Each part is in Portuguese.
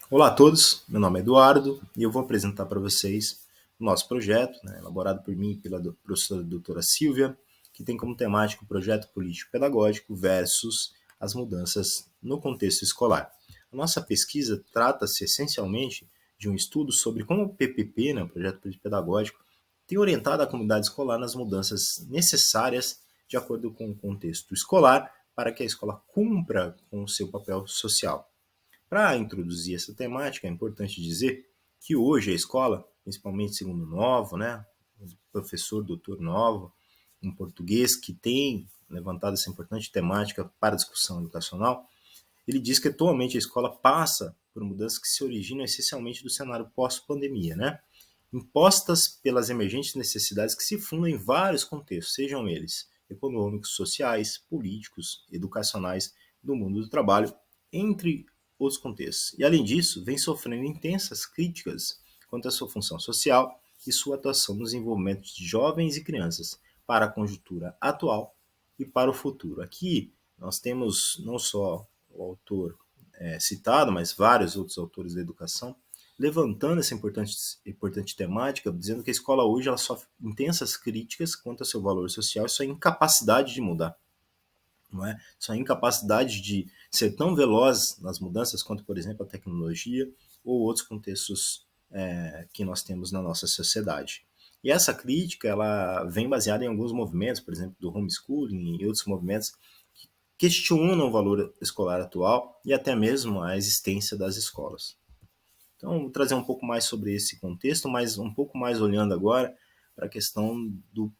Olá a todos, meu nome é Eduardo e eu vou apresentar para vocês o nosso projeto, elaborado por mim e pela professora doutora Silvia, que tem como temática o projeto político-pedagógico versus as mudanças no contexto escolar. A nossa pesquisa trata-se essencialmente de um estudo sobre como o PPP, o projeto político-pedagógico, tem orientado a comunidade escolar nas mudanças necessárias de acordo com o contexto escolar para que a escola cumpra com o seu papel social. Para introduzir essa temática, é importante dizer que hoje a escola, principalmente segundo Novo, o professor doutor Novo, um português que tem levantado essa importante temática para a discussão educacional, ele diz que atualmente a escola passa por mudanças que se originam essencialmente do cenário pós-pandemia, impostas pelas emergentes necessidades que se fundam em vários contextos, sejam eles econômicos, sociais, políticos, educacionais, do mundo do trabalho, entre outros contextos. E, além disso, vem sofrendo intensas críticas quanto à sua função social e sua atuação no desenvolvimento de jovens e crianças para a conjuntura atual e para o futuro. Aqui nós temos não só o autor citado, mas vários outros autores da educação, levantando essa importante temática, dizendo que a escola hoje ela sofre intensas críticas quanto ao seu valor social e sua incapacidade de mudar. Não é? Sua incapacidade de ser tão veloz nas mudanças quanto, por exemplo, a tecnologia ou outros contextos que nós temos na nossa sociedade. E essa crítica ela vem baseada em alguns movimentos, por exemplo, do homeschooling e outros movimentos que questionam o valor escolar atual e até mesmo a existência das escolas. Então, vou trazer um pouco mais sobre esse contexto, mas um pouco mais olhando agora para a questão do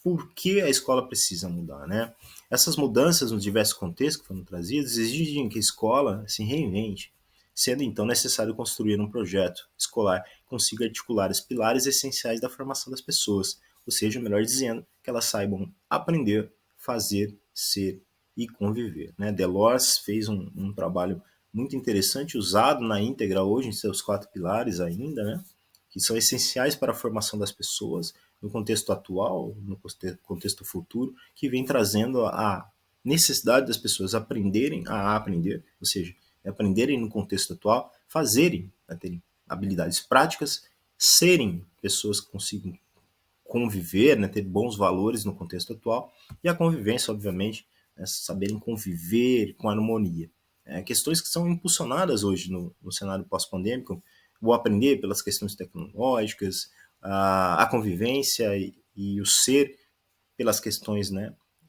porquê a escola precisa mudar, Essas mudanças nos diversos contextos que foram trazidos exigem que a escola se reinvente, sendo então necessário construir um projeto escolar que consiga articular os pilares essenciais da formação das pessoas, ou seja, melhor dizendo, que elas saibam aprender, fazer, ser e conviver. Delors fez um trabalho muito interessante, usado na íntegra hoje em seus 4 pilares ainda, que são essenciais para a formação das pessoas no contexto atual, no contexto futuro, que vem trazendo a necessidade das pessoas aprenderem a aprender, ou seja, aprenderem no contexto atual, fazerem, terem habilidades práticas, serem pessoas que consigam conviver, ter bons valores no contexto atual, e a convivência, obviamente, saberem conviver com harmonia. Questões que são impulsionadas hoje no cenário pós-pandêmico, o aprender pelas questões tecnológicas, a convivência e o ser pelas questões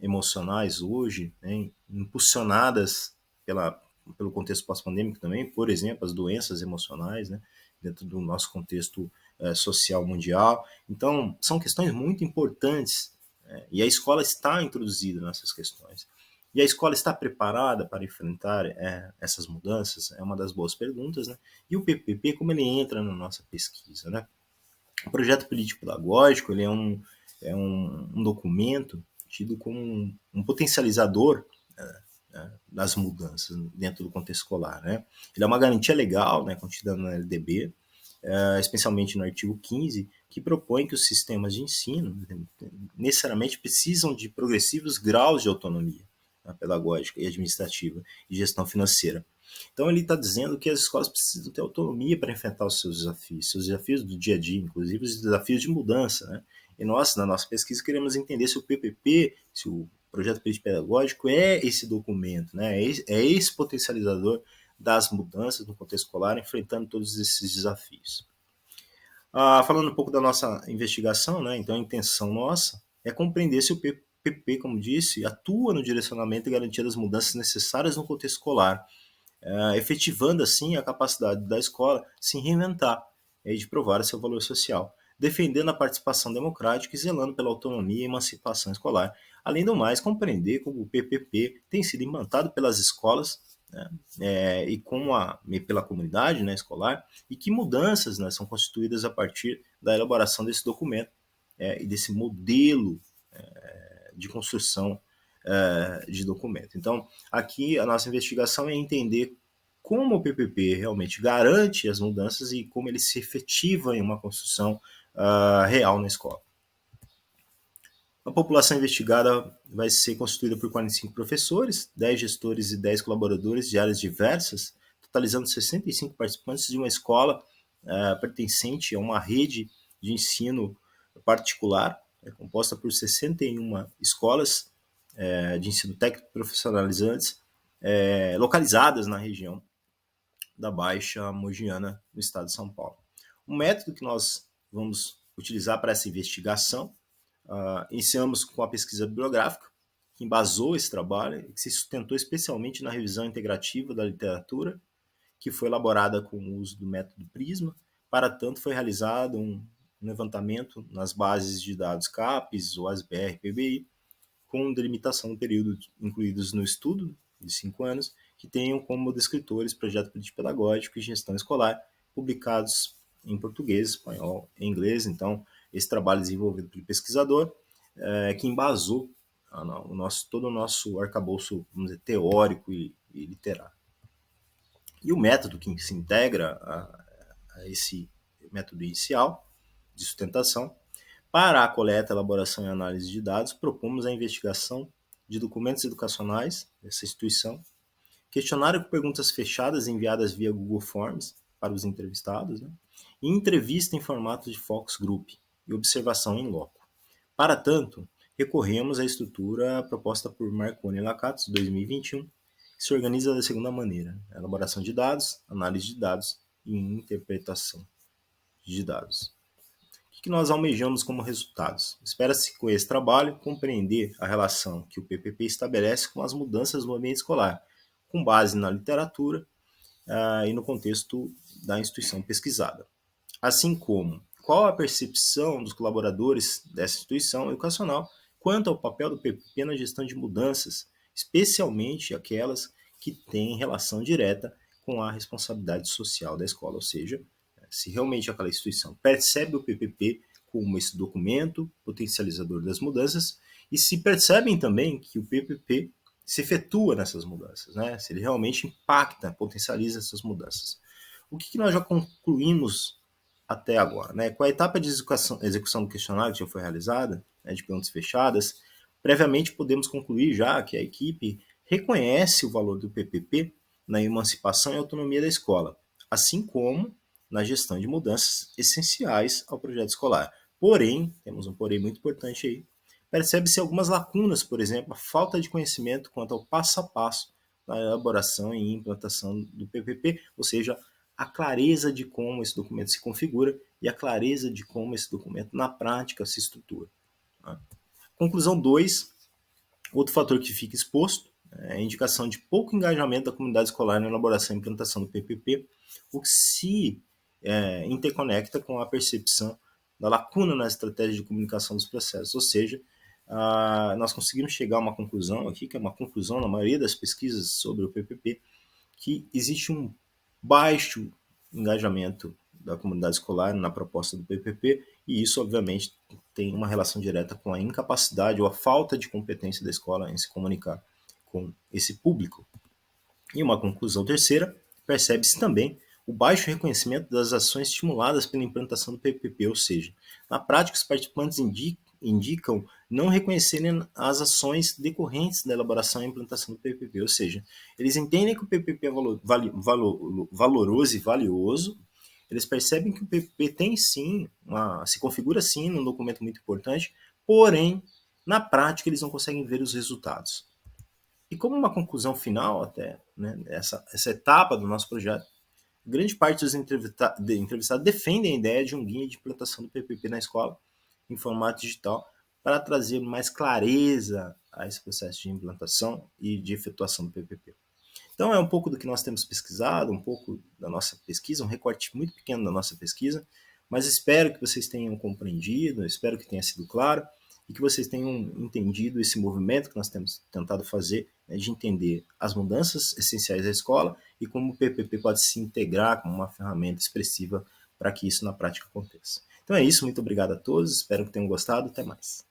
emocionais hoje, impulsionadas pelo contexto pós-pandêmico também, por exemplo, as doenças emocionais, dentro do nosso contexto social mundial. Então, são questões muito importantes e a escola está introduzida nessas questões. E a escola está preparada para enfrentar essas mudanças? É uma das boas perguntas, E o PPP, como ele entra na nossa pesquisa, O projeto político-pedagógico ele é um documento tido como um potencializador das mudanças dentro do contexto escolar. Ele é uma garantia legal, contida na LDB, especialmente no artigo 15, que propõe que os sistemas de ensino necessariamente precisam de progressivos graus de autonomia pedagógica e administrativa e gestão financeira. Então ele está dizendo que as escolas precisam ter autonomia para enfrentar os seus desafios do dia a dia, inclusive os desafios de mudança. E nós, na nossa pesquisa, queremos entender se o PPP, se o projeto pedagógico é esse documento, é esse potencializador das mudanças no contexto escolar, enfrentando todos esses desafios. Falando um pouco da nossa investigação, então a intenção nossa é compreender se o PPP, como disse, atua no direcionamento e garantia das mudanças necessárias no contexto escolar, efetivando assim a capacidade da escola se reinventar e de provar seu valor social, defendendo a participação democrática e zelando pela autonomia e emancipação escolar. Além do mais, compreender como o PPP tem sido implantado pelas escolas e pela comunidade escolar, e que mudanças são constituídas a partir da elaboração desse documento e desse modelo de construção de documento. Então, aqui a nossa investigação é entender como o PPP realmente garante as mudanças e como ele se efetiva em uma construção real na escola. A população investigada vai ser constituída por 45 professores, 10 gestores e 10 colaboradores de áreas diversas, totalizando 65 participantes de uma escola pertencente a uma rede de ensino particular, composta por 61 escolas de ensino técnico profissionalizantes localizadas na região da Baixa Mogiana, no estado de São Paulo. O método que nós vamos utilizar para essa investigação, iniciamos com a pesquisa bibliográfica, que embasou esse trabalho, que se sustentou especialmente na revisão integrativa da literatura, que foi elaborada com o uso do método Prisma. Para tanto, foi realizado um levantamento nas bases de dados CAPES, OASBR, PBI, com delimitação do período incluídos no estudo, de 5 anos, que tenham como descritores projeto político pedagógico e gestão escolar, publicados em português, espanhol e inglês. Então, esse trabalho desenvolvido pelo pesquisador, que embasou todo o nosso arcabouço, vamos dizer, teórico e literário. E o método que se integra a esse método inicial de sustentação, para a coleta, elaboração e análise de dados, propomos a investigação de documentos educacionais dessa instituição, questionário com perguntas fechadas enviadas via Google Forms para os entrevistados, e entrevista em formato de focus group e observação em loco. Para tanto, recorremos à estrutura proposta por Marconi e Lakatos, 2021, que se organiza da seguinte maneira: elaboração de dados, análise de dados e interpretação de dados. O que nós almejamos como resultados? Espera-se, com esse trabalho, compreender a relação que o PPP estabelece com as mudanças no ambiente escolar, com base na literatura e no contexto da instituição pesquisada. Assim como qual a percepção dos colaboradores dessa instituição educacional quanto ao papel do PPP na gestão de mudanças, especialmente aquelas que têm relação direta com a responsabilidade social da escola, ou seja, se realmente aquela instituição percebe o PPP como esse documento potencializador das mudanças e se percebem também que o PPP se efetua nessas mudanças, né? Se ele realmente impacta, potencializa essas mudanças. O que nós já concluímos até agora, né? Com a etapa de execução do questionário que já foi realizada, de perguntas fechadas, previamente podemos concluir já que a equipe reconhece o valor do PPP na emancipação e autonomia da escola, assim como na gestão de mudanças essenciais ao projeto escolar. Porém, temos um porém muito importante aí, percebe-se algumas lacunas, por exemplo, a falta de conhecimento quanto ao passo a passo na elaboração e implantação do PPP, ou seja, a clareza de como esse documento se configura e a clareza de como esse documento na prática se estrutura. Conclusão 2, outro fator que fica exposto é a indicação de pouco engajamento da comunidade escolar na elaboração e implantação do PPP, o que se interconecta com a percepção da lacuna na estratégia de comunicação dos processos, ou seja, nós conseguimos chegar a uma conclusão aqui, que é uma conclusão na maioria das pesquisas sobre o PPP, que existe um baixo engajamento da comunidade escolar na proposta do PPP, e isso, obviamente, tem uma relação direta com a incapacidade ou a falta de competência da escola em se comunicar com esse público. E uma conclusão terceira, percebe-se também o baixo reconhecimento das ações estimuladas pela implantação do PPP, ou seja, na prática os participantes indicam não reconhecerem as ações decorrentes da elaboração e implantação do PPP, ou seja, eles entendem que o PPP é valoroso e valioso, eles percebem que o PPP tem sim, se configura sim num documento muito importante, porém, na prática eles não conseguem ver os resultados. E como uma conclusão final até, né, essa etapa do nosso projeto, grande parte dos entrevistados defendem a ideia de um guia de implantação do PPP na escola, em formato digital, para trazer mais clareza a esse processo de implantação e de efetuação do PPP. Então é um pouco do que nós temos pesquisado, um pouco da nossa pesquisa, um recorte muito pequeno da nossa pesquisa, mas espero que vocês tenham compreendido, espero que tenha sido claro e que vocês tenham entendido esse movimento que nós temos tentado fazer, né, de entender as mudanças essenciais da escola e como o PPP pode se integrar como uma ferramenta expressiva para que isso na prática aconteça. Então é isso, muito obrigado a todos, espero que tenham gostado, até mais.